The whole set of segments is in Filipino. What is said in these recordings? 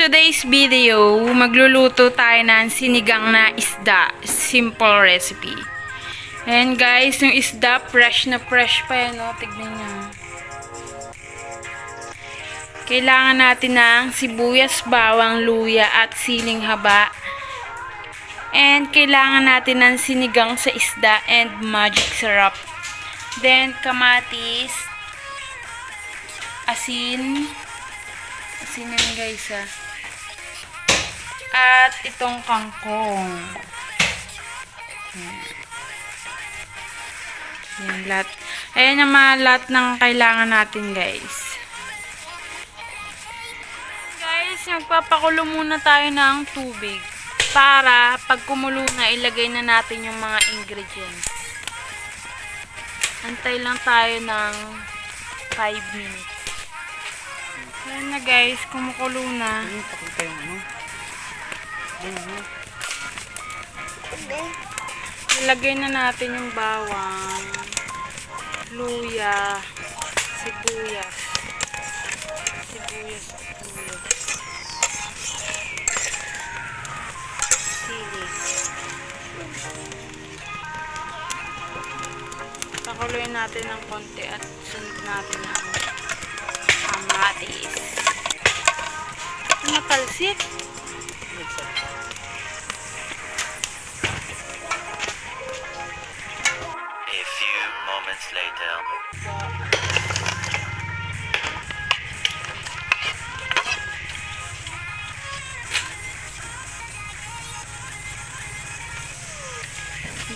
today's video, magluluto tayo ng sinigang na isda. Simple recipe. Ayan guys, yung isda, fresh na fresh pa yan, no? Tignan nyo. Kailangan natin ng sibuyas, bawang, luya, at siling haba. And kailangan natin ng sinigang sa isda and magic syrup. Then, kamatis, asin yan guys at itong kangkong. Yan lahat. Ayan ang mga lahat ng kailangan natin guys. Guys, magpapakulo muna tayo ng tubig para pag kumulo na ilagay na natin yung mga ingredients. Antay lang tayo ng 5 minutes. Ayan na guys, kumukulo na. Ilagay na natin yung bawang, luya, sibuyas, sili. Pakuluin natin ng konti at sunod natin ang kamatis. Matalsik. A few moments later.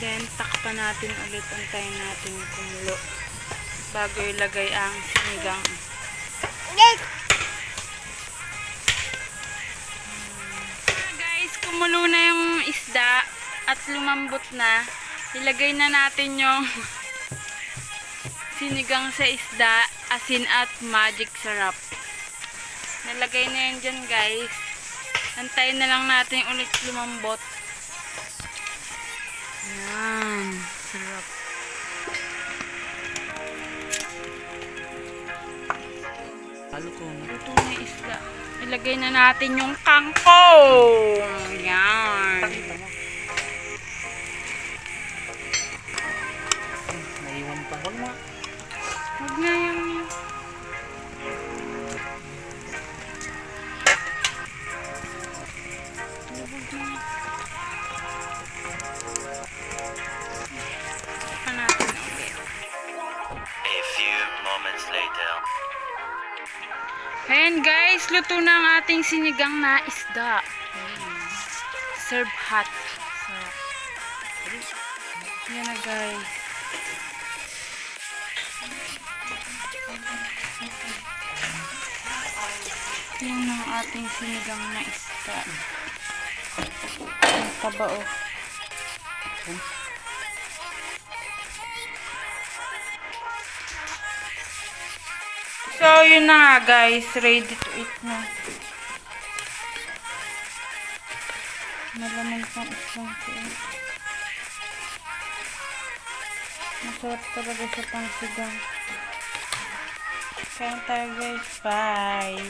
Then, takpan natin ulit. Antayin natin kumulo bago ilagay ang sinigang. Guys, kumulo na yung isda at lumambot na. Ilagay na natin yung sinigang sa isda, asin at magic syrup. Nalagay na yan dyan guys. Antayin na lang natin ulit lumambot. Yan, sarap. Luto na yung isda. Ilagay na natin yung kangkong. Yan. Naiwan pa. Huwag na. Huwag na yung... A few moments later. Ayan guys, luto na ang ating sinigang na isda. Serve hot. Yan na guys. Yan ang ating sinigang na isda. Ang taba oh. So, yun na nga guys. Ready to eat na. Malaman pang islang ko. Masarap talaga sa pangsigang. Kain tayo guys. Bye!